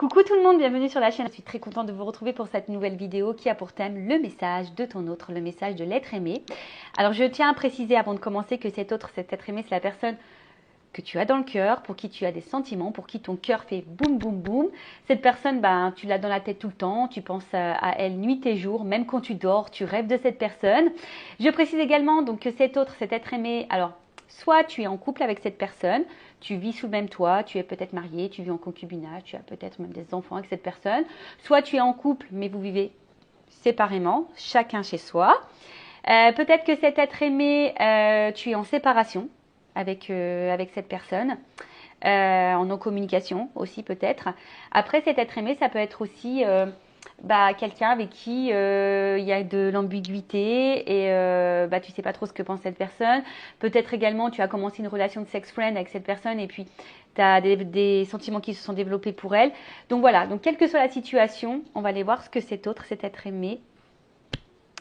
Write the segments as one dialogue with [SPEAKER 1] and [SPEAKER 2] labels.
[SPEAKER 1] Coucou tout le monde, bienvenue sur la chaîne. Je suis très contente de vous retrouver pour cette nouvelle vidéo qui a pour thème le message de ton autre, le message de l'être aimé. Alors je tiens à préciser avant de commencer que cet autre, cet être aimé, c'est la personne que tu as dans le cœur, pour qui tu as des sentiments, pour qui ton cœur fait boum boum boum. Cette personne, tu l'as dans la tête tout le temps, tu penses à elle nuit et jour, même quand tu dors, tu rêves de cette personne. Je précise également donc que cet autre, cet être aimé, alors soit tu es en couple avec cette personne, tu vis sous le même toit, tu es peut-être marié, tu vis en concubinage, tu as peut-être même des enfants avec cette personne, soit tu es en couple mais vous vivez séparément, chacun chez soi. Peut-être que cet être aimé, tu es en séparation avec cette personne, en non-communication aussi peut-être. Après, cet être aimé, ça peut être aussi quelqu'un avec qui il y a de l'ambiguïté et tu sais pas trop ce que pense cette personne. Peut-être également, tu as commencé une relation de sex-friend avec cette personne et puis tu as des sentiments qui se sont développés pour elle. Donc voilà, donc quelle que soit la situation, on va aller voir ce que cet autre, cet être aimé,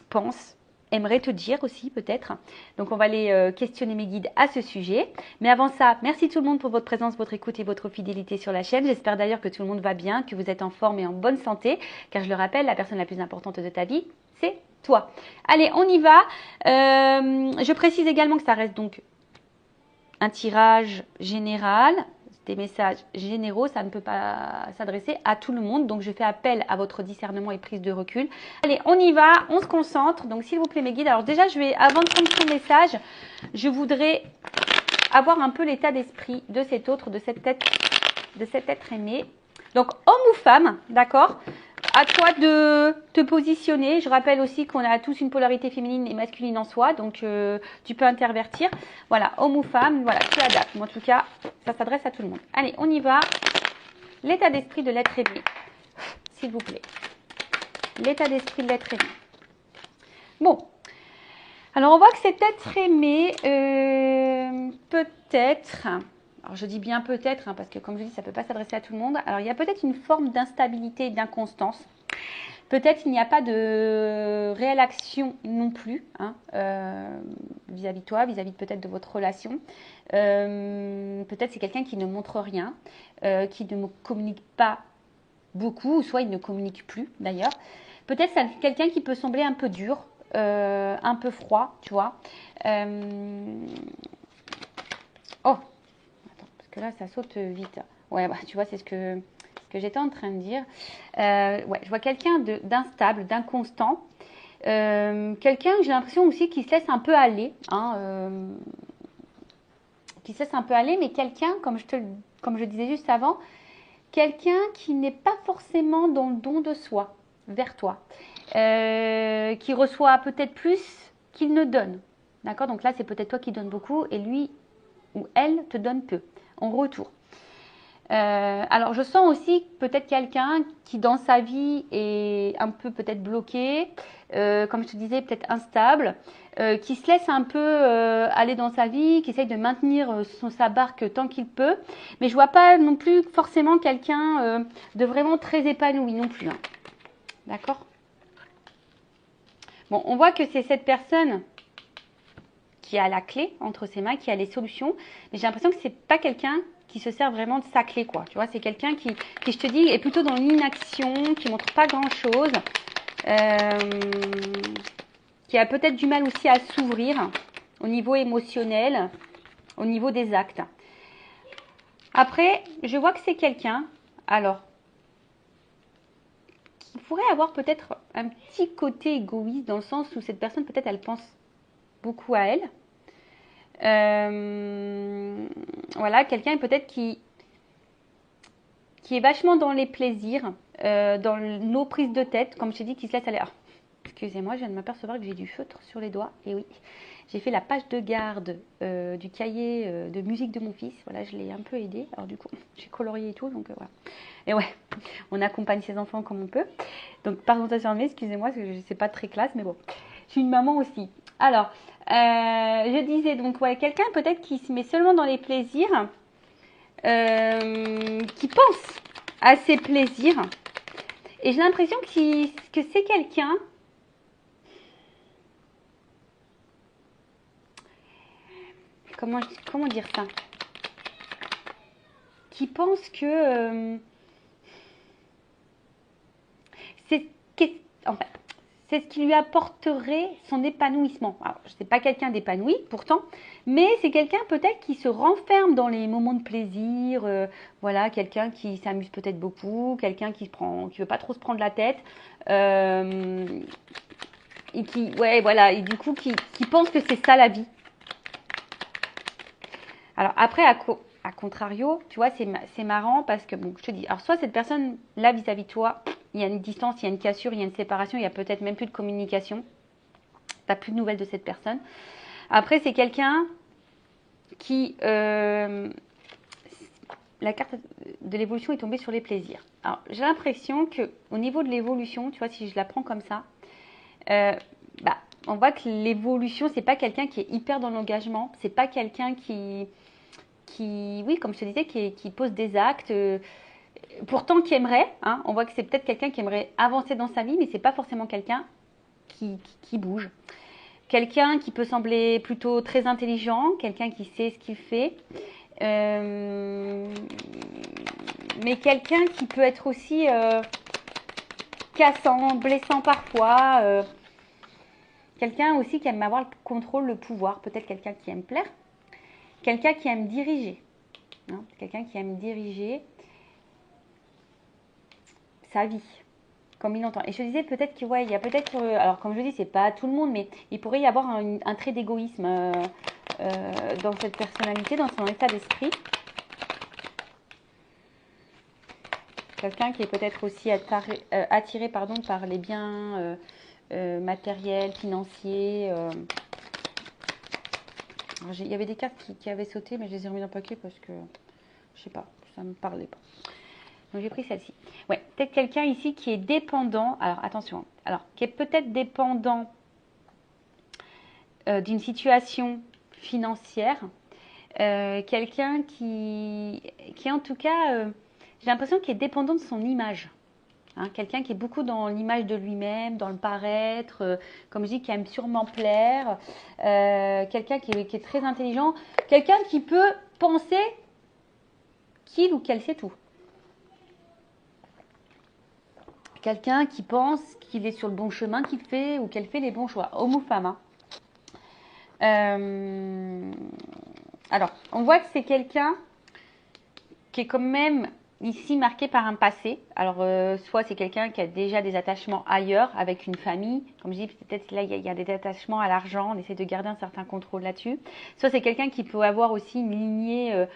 [SPEAKER 1] pense, aimerait te dire aussi peut-être. Donc on va aller questionner mes guides à ce sujet. Mais avant ça, merci tout le monde pour votre présence, votre écoute et votre fidélité sur la chaîne. J'espère d'ailleurs que tout le monde va bien, que vous êtes en forme et en bonne santé. Car je le rappelle, la personne la plus importante de ta vie, c'est toi. Allez, on y va. Je précise également que ça reste donc un tirage général. Des messages généraux, ça ne peut pas s'adresser à tout le monde. Donc, je fais appel à votre discernement et prise de recul. Allez, on y va, on se concentre. Donc, s'il vous plaît, mes guides. Alors, déjà, avant de prendre ce message, je voudrais avoir un peu l'état d'esprit de cet autre, de cet être aimé. Donc, homme ou femme, d'accord ? À toi de te positionner. Je rappelle aussi qu'on a tous une polarité féminine et masculine en soi, donc tu peux intervertir. Voilà, homme ou femme, voilà, tu adaptes. Mais en tout cas, ça s'adresse à tout le monde. Allez, on y va. L'état d'esprit de l'être aimé, s'il vous plaît. L'état d'esprit de l'être aimé. Bon, alors on voit que cet être aimé, peut-être... Alors, je dis bien peut-être, parce que comme je dis, ça ne peut pas s'adresser à tout le monde. Alors, il y a peut-être une forme d'instabilité et d'inconstance. Peut-être il n'y a pas de réelle action non plus vis-à-vis de toi, vis-à-vis peut-être de votre relation. Peut-être c'est quelqu'un qui ne montre rien, qui ne communique pas beaucoup, ou soit il ne communique plus d'ailleurs. Peut-être c'est quelqu'un qui peut sembler un peu dur, un peu froid, tu vois. Oh, que là, ça saute vite. Ouais, tu vois, c'est ce que j'étais en train de dire. Ouais, je vois quelqu'un d'instable, d'inconstant. Quelqu'un, j'ai l'impression aussi, qui se laisse un peu aller. Qui se laisse un peu aller, mais quelqu'un, comme je disais juste avant, quelqu'un qui n'est pas forcément dans le don de soi, vers toi. Qui reçoit peut-être plus qu'il ne donne. D'accord ? Donc là, c'est peut-être toi qui donnes beaucoup et lui ou elle te donne peu en retour. Alors, je sens aussi peut-être quelqu'un qui, dans sa vie, est un peu peut-être bloqué, comme je te disais, peut-être instable, qui se laisse un peu aller dans sa vie, qui essaye de maintenir sa barque tant qu'il peut. Mais je ne vois pas non plus forcément quelqu'un de vraiment très épanoui non plus. D'accord ? Bon, on voit que c'est cette personne qui a la clé entre ses mains, qui a les solutions. Mais j'ai l'impression que c'est pas quelqu'un qui se sert vraiment de sa clé, quoi. Tu vois, c'est quelqu'un qui, je te dis, est plutôt dans l'inaction, qui montre pas grand-chose, qui a peut-être du mal aussi à s'ouvrir au niveau émotionnel, au niveau des actes. Après, je vois que c'est quelqu'un, alors, qui pourrait avoir peut-être un petit côté égoïste, dans le sens où cette personne, peut-être, elle pense beaucoup à elle. Voilà, quelqu'un peut-être qui est vachement dans les plaisirs, dans nos prises de tête, comme je t'ai dit, qui se laisse aller. Ah, excusez-moi, je viens de m'apercevoir que j'ai du feutre sur les doigts. Et oui, j'ai fait la page de garde du cahier de musique de mon fils. Voilà, je l'ai un peu aidé. Alors du coup, j'ai colorié et tout, donc voilà. Et ouais, on accompagne ses enfants comme on peut. Donc, pardon, excusez-moi, c'est pas très classe, mais bon. Je suis une maman aussi. Alors, je disais donc, ouais, quelqu'un peut-être qui se met seulement dans les plaisirs, qui pense à ses plaisirs. Et j'ai l'impression que c'est quelqu'un comment dire ça, qui pense que c'est en fait, c'est ce qui lui apporterait son épanouissement. Alors, je sais pas quelqu'un d'épanoui pourtant, mais c'est quelqu'un peut-être qui se renferme dans les moments de plaisir. Voilà, quelqu'un qui s'amuse peut-être beaucoup, quelqu'un qui veut pas trop se prendre la tête. Et qui, ouais, voilà, et du coup, qui pense que c'est ça la vie. Alors après, à contrario, tu vois, c'est marrant parce que, bon, je te dis, alors soit cette personne, là, vis-à-vis de toi, il y a une distance, il y a une cassure, il y a une séparation, il y a peut-être même plus de communication. Tu n'as plus de nouvelles de cette personne. Après, c'est quelqu'un qui... la carte de l'évolution est tombée sur les plaisirs. Alors, j'ai l'impression qu'au niveau de l'évolution, tu vois, si je la prends comme ça, on voit que l'évolution, c'est pas quelqu'un qui est hyper dans l'engagement, c'est pas quelqu'un qui, oui, comme je te disais, qui pose des actes, pourtant qui aimerait, hein, on voit que c'est peut-être quelqu'un qui aimerait avancer dans sa vie, mais c'est pas forcément quelqu'un qui bouge. Quelqu'un qui peut sembler plutôt très intelligent, quelqu'un qui sait ce qu'il fait, mais quelqu'un qui peut être aussi cassant, blessant parfois, quelqu'un aussi qui aime avoir le contrôle, le pouvoir, peut-être quelqu'un qui aime plaire, quelqu'un qui aime diriger, hein, quelqu'un qui aime diriger sa vie, comme il entend. Et je te disais peut-être que, ouais, il y a peut-être, alors comme je dis, c'est pas tout le monde, mais il pourrait y avoir un trait d'égoïsme dans cette personnalité, dans son état d'esprit. Quelqu'un qui est peut-être aussi attiré par les biens matériels, financiers. Il y avait des cartes qui avaient sauté, mais je les ai remis dans le paquet parce que, je sais pas, ça ne me parlait pas. Donc j'ai pris celle-ci. Ouais, peut-être quelqu'un ici qui est dépendant. Alors attention, alors qui est peut-être dépendant d'une situation financière. Quelqu'un qui en tout cas, j'ai l'impression qu'il est dépendant de son image. Hein, quelqu'un qui est beaucoup dans l'image de lui-même, dans le paraître, comme je dis, qui aime sûrement plaire. Quelqu'un qui est très intelligent. Quelqu'un qui peut penser qu'il ou qu'elle sait tout. Quelqu'un qui pense qu'il est sur le bon chemin, qu'il fait ou qu'elle fait les bons choix, homme ou femme. Hein. Alors, on voit que c'est quelqu'un qui est quand même ici marqué par un passé. Alors, soit c'est quelqu'un qui a déjà des attachements ailleurs, avec une famille. Comme je dis, peut-être là, il y a des attachements à l'argent. On essaie de garder un certain contrôle là-dessus. Soit c'est quelqu'un qui peut avoir aussi une lignée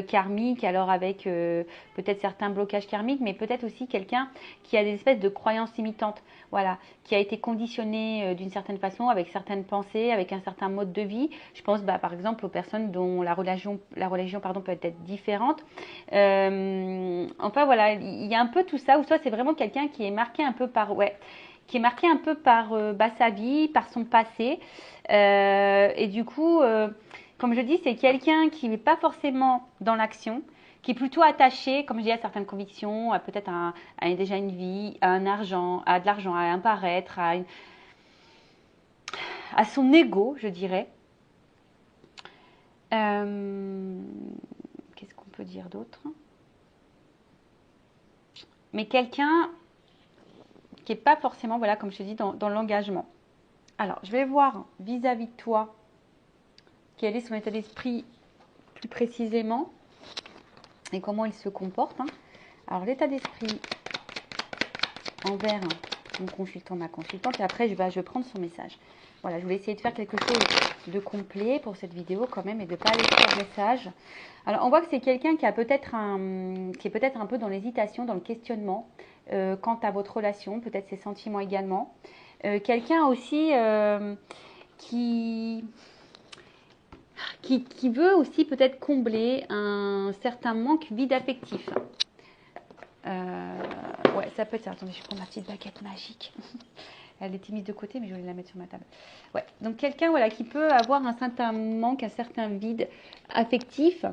[SPEAKER 1] karmique, alors avec peut-être certains blocages karmiques, mais peut-être aussi quelqu'un qui a des espèces de croyances limitantes. Voilà, qui a été conditionné d'une certaine façon, avec certaines pensées, avec un certain mode de vie. Je pense par exemple aux personnes dont la religion peut être différente. Enfin voilà, il y a un peu tout ça, ou soit c'est vraiment quelqu'un qui est marqué un peu par, sa vie, par son passé. Et du coup, comme je dis, c'est quelqu'un qui n'est pas forcément dans l'action, qui est plutôt attaché, comme je dis, à certaines convictions, à peut-être déjà une vie, à un argent, à de l'argent, à un paraître, à son ego, je dirais. Qu'est-ce qu'on peut dire d'autre ? Mais quelqu'un qui n'est pas forcément, voilà, comme je te dis, dans l'engagement. Alors, je vais voir vis-à-vis de toi quel est son état d'esprit plus précisément et comment il se comporte. Hein. Alors, l'état d'esprit envers mon consultant, ma consultante, et après, je vais prendre son message. Voilà, je voulais essayer de faire quelque chose de complet pour cette vidéo quand même et de ne pas aller sur le message. Alors, on voit que c'est quelqu'un qui est peut-être un peu dans l'hésitation, dans le questionnement quant à votre relation, peut-être ses sentiments également. Quelqu'un aussi qui veut aussi peut-être combler un certain manque vide affectif. Ouais, ça peut être ça. Attendez, je prends ma petite baguette magique. Elle était mise de côté, mais je voulais la mettre sur ma table. Ouais, donc quelqu'un voilà, qui peut avoir un certain manque, un certain vide affectif.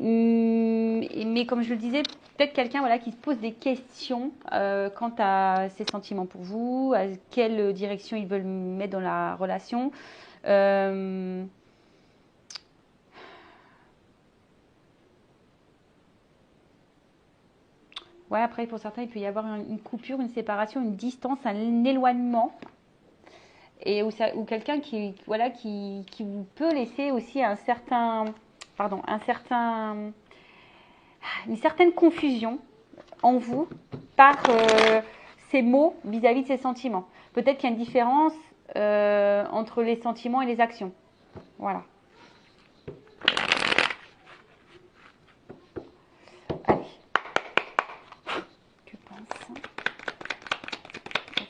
[SPEAKER 1] Mais comme je le disais, peut-être quelqu'un voilà, qui se pose des questions quant à ses sentiments pour vous, à quelle direction ils veulent mettre dans la relation. Ouais, après, pour certains, il peut y avoir une coupure, une séparation, une distance, un éloignement. Et ou quelqu'un qui, voilà, qui vous peut laisser aussi un certain, pardon, une certaine confusion en vous par ces mots vis-à-vis de ses sentiments. Peut-être qu'il y a une différence entre les sentiments et les actions. Voilà. Allez. Que pense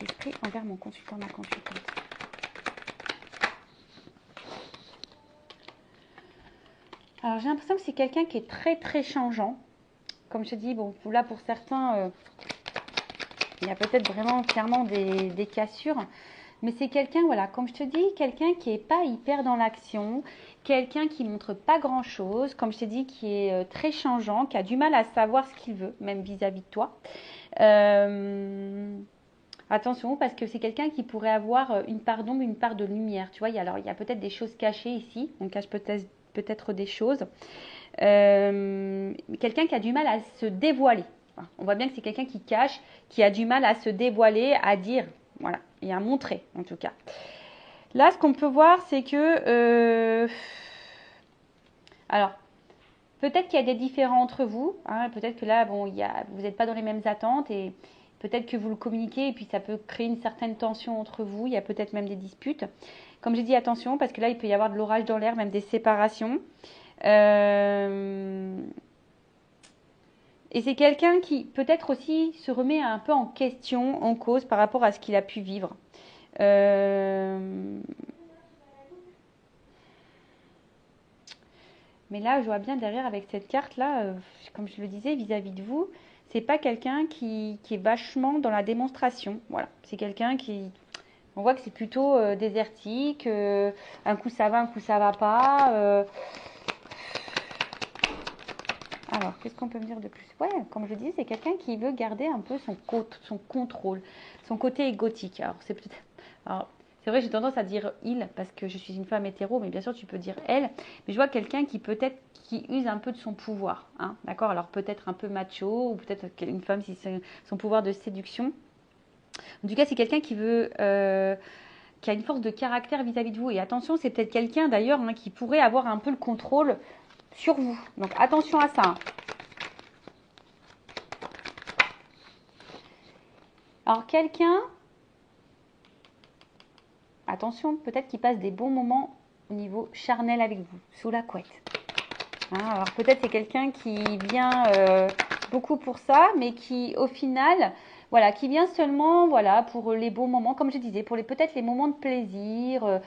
[SPEAKER 1] l'esprit envers mon consultant, ma consultante? Alors j'ai l'impression que c'est quelqu'un qui est très très changeant. Comme je te dis, bon, là pour certains, il y a peut-être vraiment clairement des cassures. Mais c'est quelqu'un, voilà, comme je te dis, quelqu'un qui n'est pas hyper dans l'action, quelqu'un qui montre pas grand-chose, comme je te dis, qui est très changeant, qui a du mal à savoir ce qu'il veut, même vis-à-vis de toi. Attention, parce que c'est quelqu'un qui pourrait avoir une part d'ombre, une part de lumière. Tu vois, il y a peut-être des choses cachées ici. On cache peut-être des choses. Quelqu'un qui a du mal à se dévoiler. Enfin, on voit bien que c'est quelqu'un qui cache, qui a du mal à se dévoiler, à dire, voilà, et à montrer en tout cas. Là, ce qu'on peut voir, c'est que, alors, peut-être qu'il y a des différends entre vous. Hein, peut-être que là, bon, vous n'êtes pas dans les mêmes attentes et peut-être que vous le communiquez et puis ça peut créer une certaine tension entre vous. Il y a peut-être même des disputes. Comme j'ai dit, attention, parce que là, il peut y avoir de l'orage dans l'air, même des séparations. Et c'est quelqu'un qui peut-être aussi se remet un peu en question, en cause par rapport à ce qu'il a pu vivre. Mais là, je vois bien derrière avec cette carte-là, comme je le disais, vis-à-vis de vous, c'est pas quelqu'un qui est vachement dans la démonstration. Voilà, c'est quelqu'un qui, on voit que c'est plutôt désertique. Un coup ça va, un coup ça va pas. Alors, qu'est-ce qu'on peut me dire de plus? Ouais, comme je dis, c'est quelqu'un qui veut garder un peu son contrôle, son côté égotique. Alors, c'est vrai, j'ai tendance à dire il parce que je suis une femme hétéro, mais bien sûr, tu peux dire elle. Mais je vois quelqu'un qui use un peu de son pouvoir. Hein, d'accord? Alors, peut-être un peu macho, ou peut-être une femme si c'est son pouvoir de séduction. En tout cas, c'est quelqu'un qui a une force de caractère vis-à-vis de vous. Et attention, c'est peut-être quelqu'un d'ailleurs hein, qui pourrait avoir un peu le contrôle sur vous. Donc, attention à ça. Hein. Alors quelqu'un, attention, peut-être qu'il passe des bons moments au niveau charnel avec vous, sous la couette. Hein, alors peut-être c'est quelqu'un qui vient beaucoup pour ça, mais qui au final, voilà, qui vient seulement, voilà, pour les bons moments, comme je disais, pour peut-être les moments de plaisir.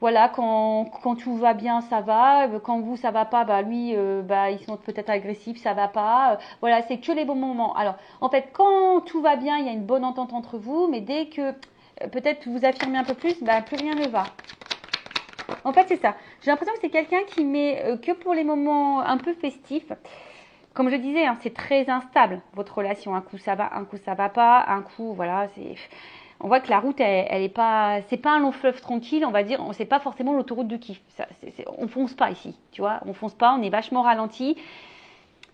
[SPEAKER 1] Voilà, quand tout va bien, ça va. Quand vous, ça va pas, bah lui, bah il se montre peut-être agressif, ça va pas. Voilà, c'est que les bons moments. Alors, en fait, quand tout va bien, il y a une bonne entente entre vous, mais dès que peut-être vous affirmez un peu plus, bah plus rien ne va. En fait, c'est ça. J'ai l'impression que c'est quelqu'un qui met que pour les moments un peu festifs. Comme je disais, hein, c'est très instable votre relation. Un coup ça va, un coup ça va pas, un coup voilà, c'est. On voit que la route, elle est pas, c'est pas un long fleuve tranquille, on va dire. C'est pas forcément l'autoroute du kiff. On fonce pas ici, tu vois. On fonce pas, on est vachement ralenti.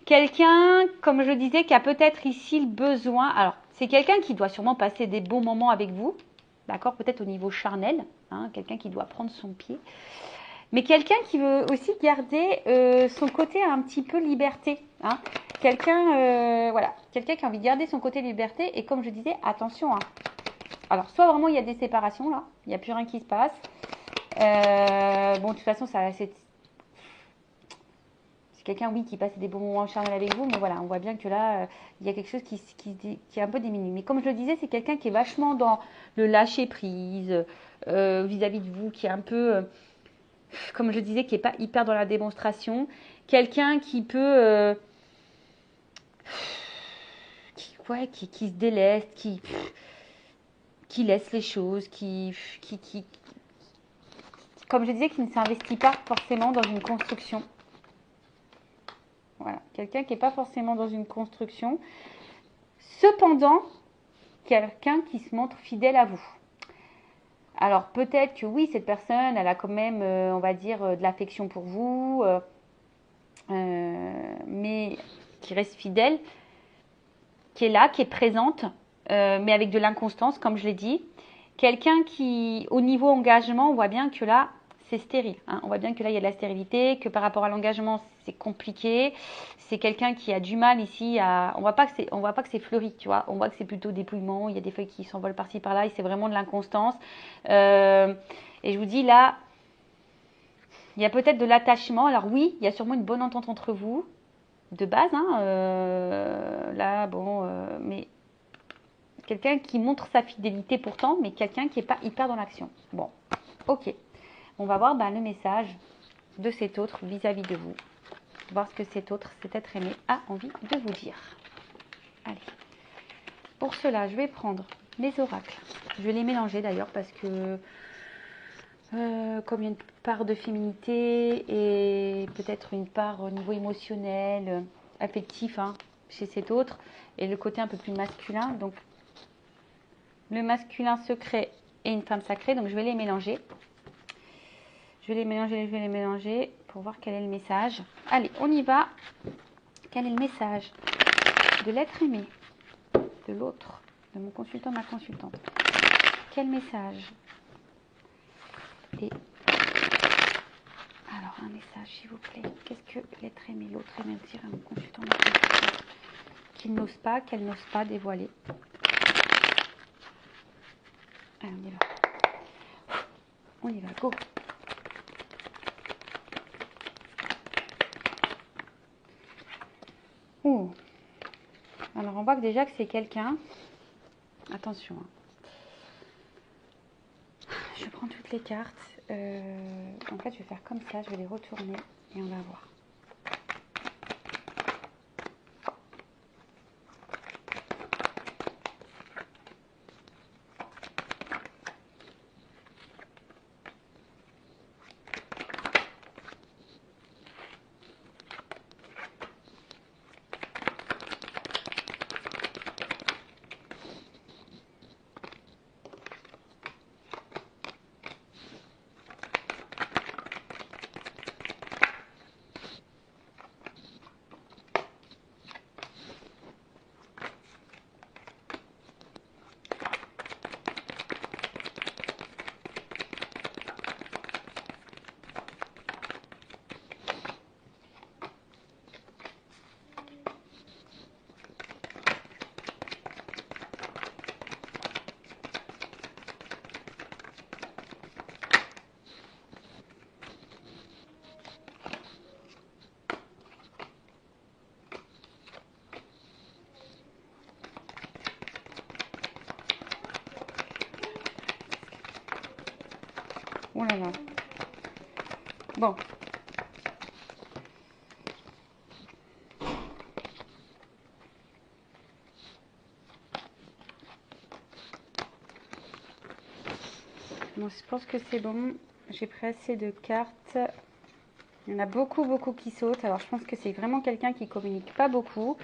[SPEAKER 1] Quelqu'un, comme je disais, qui a peut-être ici le besoin. Alors, c'est quelqu'un qui doit sûrement passer des bons moments avec vous, d'accord. Peut-être au niveau charnel, hein, quelqu'un qui doit prendre son pied. Mais quelqu'un qui veut aussi garder son côté un petit peu liberté. Hein. Quelqu'un voilà, quelqu'un qui a envie de garder son côté liberté. Et comme je disais, attention. Hein. Alors, soit vraiment il y a des séparations là, il n'y a plus rien qui se passe. Bon, de toute façon, c'est quelqu'un, oui, qui passe des bons moments charnels avec vous. Mais voilà, on voit bien que là, il y a quelque chose qui est un peu diminué. Mais comme je le disais, c'est quelqu'un qui est vachement dans le lâcher prise vis-à-vis de vous, qui est un peu... comme je disais, qui n'est pas hyper dans la démonstration. Quelqu'un qui peut... qui se déleste, qui laisse les choses, comme je disais, qui ne s'investit pas forcément dans une construction. Voilà, quelqu'un qui n'est pas forcément dans une construction. Cependant, quelqu'un qui se montre fidèle à vous. Alors peut-être que oui, cette personne, elle a quand même, on va dire, de l'affection pour vous, mais qui reste fidèle. qui est là, qui est présente, mais avec de l'inconstance, comme je l'ai dit. Quelqu'un qui, au niveau engagement, on voit bien que là, c'est stérile. Hein. On voit bien que là, il y a de la stérilité, que par rapport à l'engagement, c'est compliqué. C'est quelqu'un qui a du mal ici à... On voit pas que c'est fleuri, tu vois. On voit que c'est plutôt dépouillement. Il y a des feuilles qui s'envolent par-ci, par-là. Et c'est vraiment de l'inconstance. Et je vous dis, là, il y a peut-être de l'attachement. Alors oui, il y a sûrement une bonne entente entre vous, de base. Hein. Là, bon, mais... Quelqu'un qui montre sa fidélité pourtant, mais quelqu'un qui n'est pas hyper dans l'action. Bon, ok. On va voir le message de cet autre vis-à-vis de vous. Voir ce que cet autre, cet être aimé, a envie de vous dire. Allez. Pour cela, je vais prendre mes oracles. Je vais les mélanger d'ailleurs parce que comme il y a une part de féminité et peut-être une part au niveau émotionnel, affectif chez cet autre, et le côté un peu plus masculin, donc le masculin secret et une femme sacrée, donc je vais les mélanger. Je vais les mélanger pour voir quel est le message. Allez, on y va. Quel est le message de l'être aimé, de l'autre, de mon consultant, ma consultante? Quel message? Et alors, un message, s'il vous plaît. Qu'est-ce que l'être aimé, l'autre aimé dire à mon consultant, ma consultante, qu'il n'ose pas, qu'elle n'ose pas dévoiler? Allez, on y va. On y va, go. Ouh. Alors, on voit que déjà que c'est quelqu'un. Attention. Je prends toutes les cartes. En fait, je vais faire comme ça. Je vais les retourner et on va voir. Oh là là. Bon. Bon, je pense que c'est bon. J'ai pris assez de cartes. Il y en a beaucoup, beaucoup qui sautent. Alors, je pense que c'est vraiment quelqu'un qui communique pas beaucoup.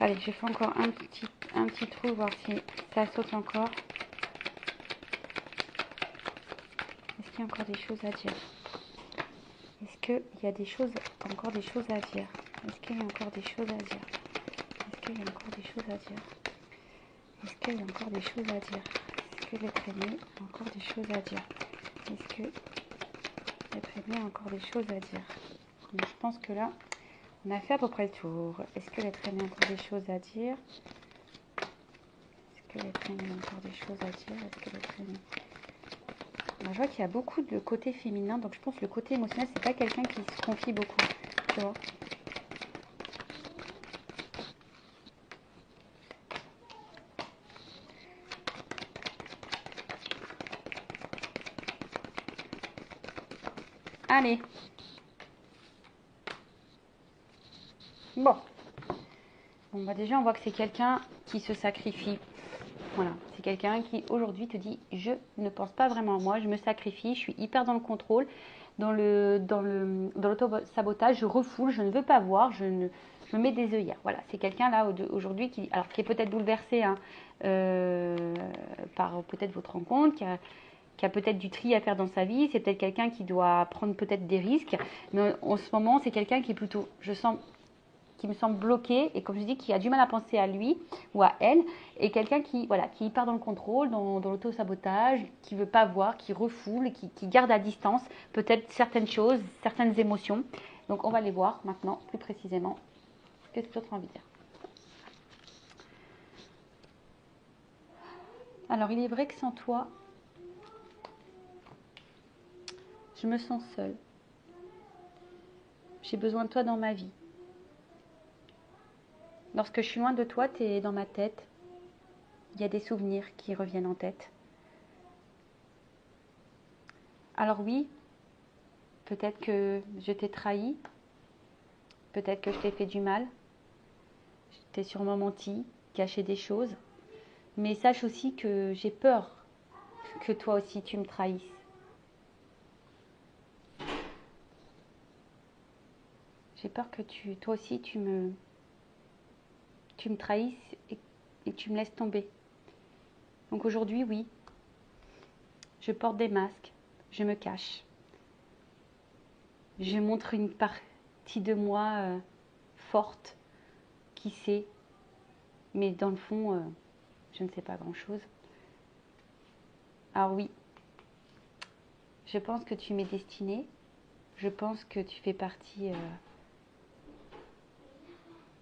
[SPEAKER 1] Allez, je fais encore un petit trou, voir si ça saute encore. Est-ce qu'il y a encore des choses à dire? Est-ce qu'il y a encore des choses à dire? Est-ce qu'il y a encore des choses à dire? Est-ce qu'il y a encore des choses à dire? Est-ce qu'il y a encore des choses à dire? Est-ce que l'être aimé a encore des choses à dire? Est-ce que l'être aimé a encore des choses à dire? Donc, je pense que là, on a fait à peu près le tour. Est-ce que l'être aimé a encore des choses à dire? Est-ce que l'être aimé a encore des choses à dire? Est-ce que l'être aimé... Alors, je vois qu'il y a beaucoup de côté féminin, donc je pense que le côté émotionnel, c'est pas quelqu'un qui se confie beaucoup, tu vois. Allez. Bon. Bon, déjà, on voit que c'est quelqu'un qui se sacrifie. Voilà, c'est quelqu'un qui aujourd'hui te dit je ne pense pas vraiment à moi, je me sacrifie, je suis hyper dans le contrôle, dans l'auto-sabotage, je refoule, je ne veux pas voir, je me mets des œillères. Voilà, c'est quelqu'un là aujourd'hui qui est peut-être bouleversé par peut-être votre rencontre, qui a peut-être du tri à faire dans sa vie, c'est peut-être quelqu'un qui doit prendre peut-être des risques, mais en ce moment c'est quelqu'un qui est plutôt, je sens, qui me semble bloqué et comme je dis, qui a du mal à penser à lui ou à elle, et quelqu'un qui, voilà, qui part dans le contrôle, dans l'auto-sabotage, qui ne veut pas voir, qui refoule, qui garde à distance peut-être certaines choses, certaines émotions. Donc on va les voir maintenant plus précisément. Qu'est-ce que tu as envie de dire? Alors il est vrai que sans toi, je me sens seule. J'ai besoin de toi dans ma vie. Lorsque je suis loin de toi, tu es dans ma tête. Il y a des souvenirs qui reviennent en tête. Alors oui, peut-être que je t'ai trahi. Peut-être que je t'ai fait du mal. Je t'ai sûrement menti, caché des choses. Mais sache aussi que j'ai peur que toi aussi tu me trahisses. J'ai peur que toi aussi tu me trahisses et tu me laisses tomber. Donc aujourd'hui, oui, je porte des masques, je me cache. Je montre une partie de moi forte, qui sait, mais dans le fond, je ne sais pas grand-chose. Alors oui, je pense que tu m'es destinée, je pense que tu fais partie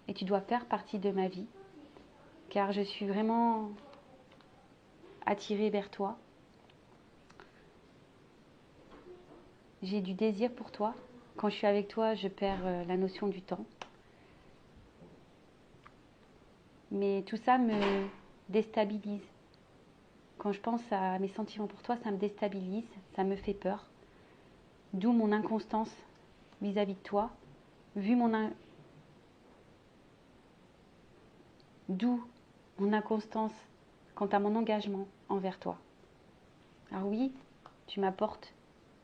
[SPEAKER 1] et tu dois faire partie de ma vie, car je suis vraiment attirée vers toi. J'ai du désir pour toi. Quand je suis avec toi, je perds la notion du temps. Mais tout ça me déstabilise. Quand je pense à mes sentiments pour toi, ça me déstabilise, ça me fait peur. D'où mon inconstance vis-à-vis de toi. D'où mon inconstance quant à mon engagement envers toi. Alors oui, tu m'apportes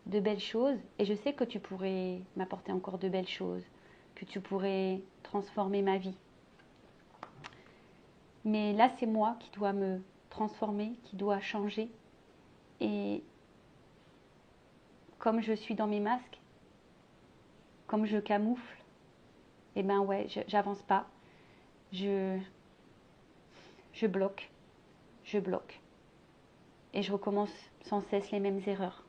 [SPEAKER 1] de belles choses et je sais que tu pourrais m'apporter encore de belles choses, que tu pourrais transformer ma vie. Mais là, c'est moi qui dois me transformer, qui dois changer. Et comme je suis dans mes masques, comme je camoufle, eh ben ouais, j'avance pas. Je bloque, je bloque. Et je recommence sans cesse les mêmes erreurs.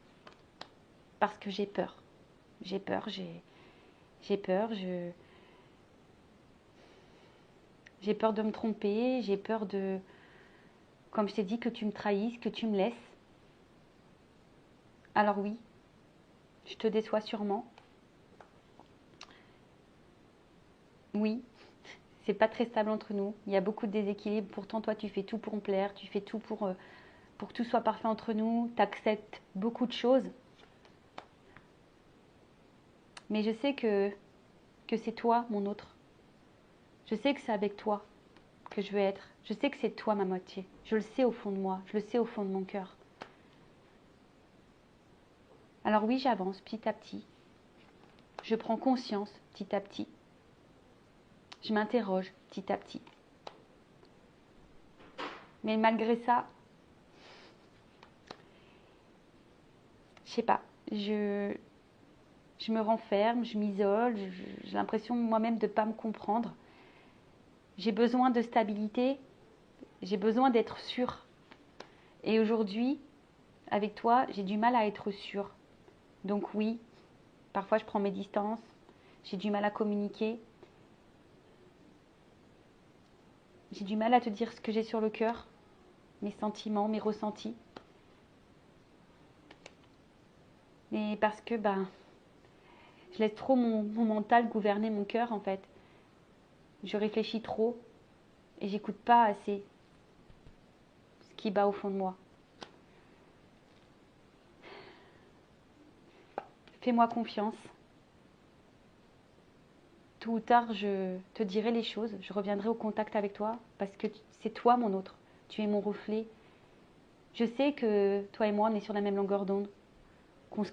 [SPEAKER 1] Parce que j'ai peur. J'ai peur, j'ai peur, j'ai peur de me tromper, j'ai peur de, comme je t'ai dit, que tu me trahisses, que tu me laisses. Alors oui, je te déçois sûrement. Oui, c'est pas très stable entre nous. Il y a beaucoup de déséquilibre. Pourtant, toi, tu fais tout pour me plaire, tu fais tout pour que tout soit parfait entre nous. Tu acceptes beaucoup de choses. Mais je sais que c'est toi, mon autre. Je sais que c'est avec toi que je veux être. Je sais que c'est toi, ma moitié. Je le sais au fond de moi. Je le sais au fond de mon cœur. Alors oui, j'avance petit à petit. Je prends conscience petit à petit. Je m'interroge petit à petit. Mais malgré ça, je sais pas, je me renferme, je m'isole, j'ai l'impression moi-même de ne pas me comprendre. J'ai besoin de stabilité, j'ai besoin d'être sûre. Et aujourd'hui, avec toi, j'ai du mal à être sûre. Donc oui, parfois je prends mes distances, j'ai du mal à communiquer. J'ai du mal à te dire ce que j'ai sur le cœur, mes sentiments, mes ressentis. Mais parce que je laisse trop mon mental gouverner mon cœur en fait. Je réfléchis trop et j'écoute pas assez ce qui bat au fond de moi. Fais-moi confiance. Tôt ou tard, je te dirai les choses. Je reviendrai au contact avec toi parce que c'est toi mon autre. Tu es mon reflet. Je sais que toi et moi, on est sur la même longueur d'onde, qu'on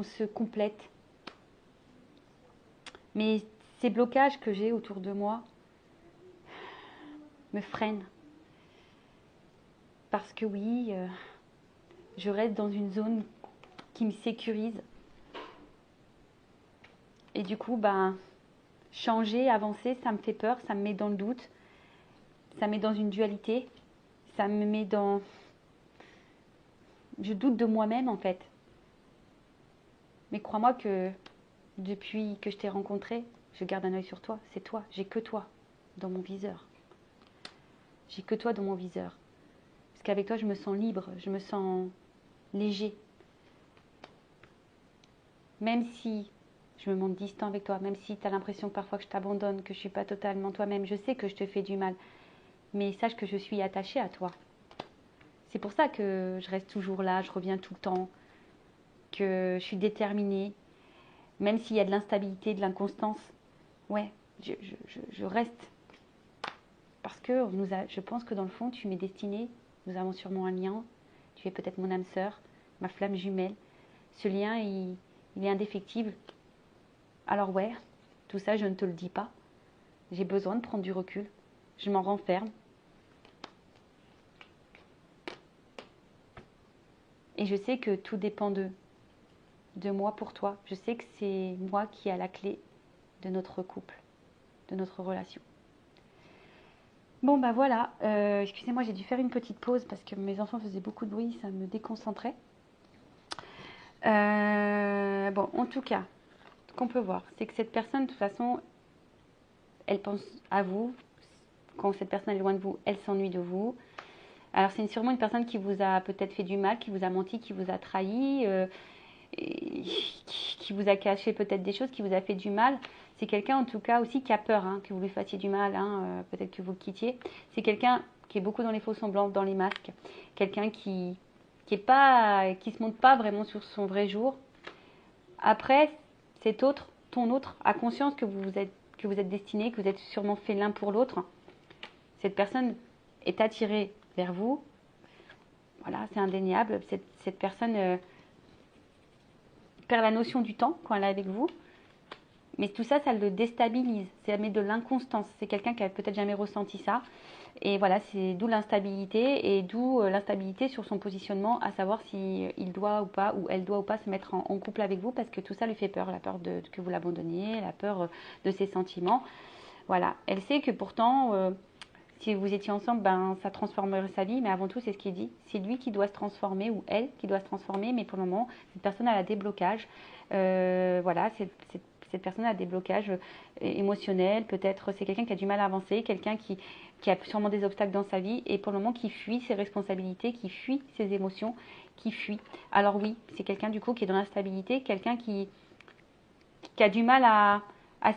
[SPEAKER 1] se complète. Mais ces blocages que j'ai autour de moi me freinent. Parce que oui, je reste dans une zone qui me sécurise. Et du coup, changer, avancer, ça me fait peur, ça me met dans le doute, ça me met dans une dualité, ça me met dans... Je doute de moi-même en fait. Mais crois-moi que depuis que je t'ai rencontré, je garde un œil sur toi, c'est toi, j'ai que toi dans mon viseur. J'ai que toi dans mon viseur. Parce qu'avec toi, je me sens libre, je me sens léger. Même si je me montre distant avec toi, même si tu as l'impression que parfois que je t'abandonne, que je ne suis pas totalement toi-même, je sais que je te fais du mal. Mais sache que je suis attachée à toi. C'est pour ça que je reste toujours là, je reviens tout le temps, que je suis déterminée. Même s'il y a de l'instabilité, de l'inconstance, ouais, je reste. Parce que je pense que dans le fond, tu m'es destinée, nous avons sûrement un lien, tu es peut-être mon âme sœur, ma flamme jumelle. Ce lien, il est indéfectible. Alors ouais, tout ça, je ne te le dis pas. J'ai besoin de prendre du recul. Je m'en renferme. Et je sais que tout dépend de moi pour toi. Je sais que c'est moi qui ai la clé de notre couple, de notre relation. Bon bah voilà, excusez-moi, j'ai dû faire une petite pause parce que mes enfants faisaient beaucoup de bruit, ça me déconcentrait. Bon, en tout cas, ce qu'on peut voir, c'est que cette personne, de toute façon, elle pense à vous. Quand cette personne est loin de vous, elle s'ennuie de vous. Alors c'est sûrement une personne qui vous a peut-être fait du mal, qui vous a menti, qui vous a trahi, qui vous a caché peut-être des choses, qui vous a fait du mal. C'est quelqu'un en tout cas aussi qui a peur que vous lui fassiez du mal, peut-être que vous le quittiez. C'est quelqu'un qui est beaucoup dans les faux semblants, dans les masques. Quelqu'un qui se montre pas vraiment sur son vrai jour. Après, ton autre, a conscience que vous êtes destinés, que vous êtes sûrement fait l'un pour l'autre. Cette personne est attirée vers vous. Voilà, c'est indéniable. Cette personne perd la notion du temps quand elle est avec vous. Mais tout ça, ça le déstabilise. Ça met de l'inconstance. C'est quelqu'un qui a peut-être jamais ressenti ça. Et voilà, c'est d'où l'instabilité et d'où l'instabilité sur son positionnement, à savoir si il doit ou pas, ou elle doit ou pas se mettre en couple avec vous, parce que tout ça lui fait peur. La peur que vous l'abandonniez, la peur de ses sentiments. Voilà, elle sait que pourtant, si vous étiez ensemble, ben, ça transformerait sa vie, mais avant tout, c'est ce qu'il dit. C'est lui qui doit se transformer, ou elle qui doit se transformer, mais pour le moment, cette personne a des blocages. Voilà, cette personne a des blocages émotionnels, peut-être c'est quelqu'un qui a du mal à avancer, quelqu'un qui a sûrement des obstacles dans sa vie, et pour le moment qui fuit ses responsabilités, qui fuit ses émotions, qui fuit. Alors oui, c'est quelqu'un du coup qui est dans l'instabilité, quelqu'un qui a du mal à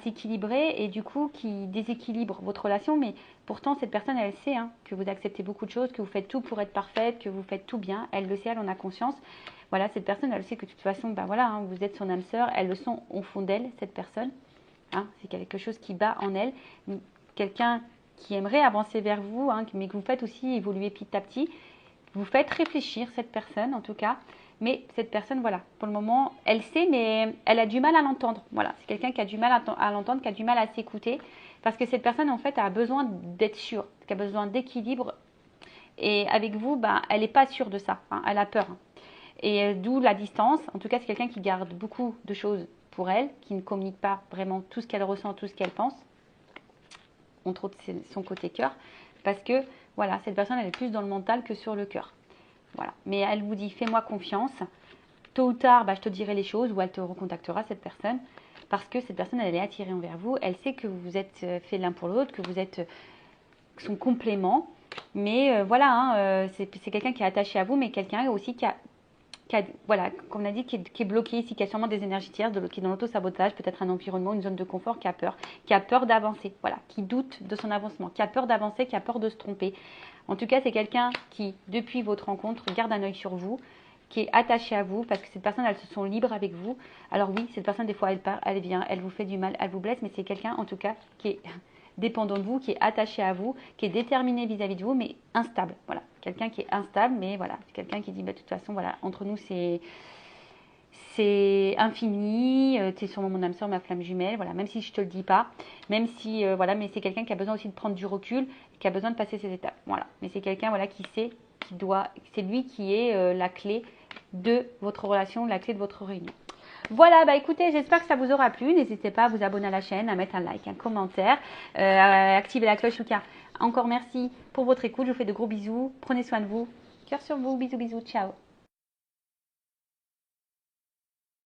[SPEAKER 1] s'équilibrer et du coup qui déséquilibre votre relation, mais pourtant cette personne elle sait que vous acceptez beaucoup de choses, que vous faites tout pour être parfaite, que vous faites tout bien, elle le sait, elle en a conscience. Voilà, cette personne elle sait que de toute façon, ben voilà, vous êtes son âme sœur, elle le sent au fond d'elle, cette personne, c'est quelque chose qui bat en elle, quelqu'un qui aimerait avancer vers vous, mais que vous faites aussi évoluer petit à petit, vous faites réfléchir cette personne en tout cas. Mais cette personne, voilà, pour le moment, elle sait, mais elle a du mal à l'entendre. Voilà, c'est quelqu'un qui a du mal à l'entendre, qui a du mal à s'écouter. Parce que cette personne, en fait, a besoin d'être sûre, qui a besoin d'équilibre. Et avec vous, elle n'est pas sûre de ça. Elle a peur. Et d'où la distance. En tout cas, c'est quelqu'un qui garde beaucoup de choses pour elle, qui ne communique pas vraiment tout ce qu'elle ressent, tout ce qu'elle pense. Entre autres, c'est son côté cœur. Parce que, voilà, cette personne, elle est plus dans le mental que sur le cœur. Voilà. Mais elle vous dit, fais-moi confiance. Tôt ou tard, je te dirai les choses ou elle te recontactera, cette personne. Parce que cette personne, elle est attirée envers vous. Elle sait que vous êtes fait l'un pour l'autre, que vous êtes son complément. Mais voilà, c'est quelqu'un qui est attaché à vous, mais quelqu'un aussi qui a voilà, comme on a dit, qui est bloqué ici, qui a sûrement des énergies tierces, qui est dans l'auto-sabotage, peut-être un environnement, une zone de confort, qui a peur d'avancer, voilà, qui doute de son avancement, qui a peur d'avancer, qui a peur de se tromper. En tout cas, c'est quelqu'un qui, depuis votre rencontre, garde un œil sur vous, qui est attaché à vous, parce que cette personne, elle se sent libre avec vous. Alors oui, cette personne, des fois, elle part, elle vient, elle vous fait du mal, elle vous blesse, mais c'est quelqu'un, en tout cas, qui est dépendant de vous, qui est attaché à vous, qui est déterminé vis-à-vis de vous, mais instable. Voilà, quelqu'un qui est instable, mais voilà, c'est quelqu'un qui dit, de toute façon, voilà, entre nous, c'est infini, tu es sûrement mon âme sœur, ma flamme jumelle, voilà, même si je te le dis pas, même si, voilà, mais c'est quelqu'un qui a besoin aussi de prendre du recul, qui a besoin de passer ces étapes, voilà. Mais c'est quelqu'un, voilà, qui sait, c'est lui qui est la clé de votre relation, la clé de votre réunion. Voilà, bah écoutez, j'espère que ça vous aura plu. N'hésitez pas à vous abonner à la chaîne, à mettre un like, un commentaire, à activer la cloche. Lucas, encore merci pour votre écoute. Je vous fais de gros bisous. Prenez soin de vous. Cœur sur vous. Bisous, bisous. Ciao.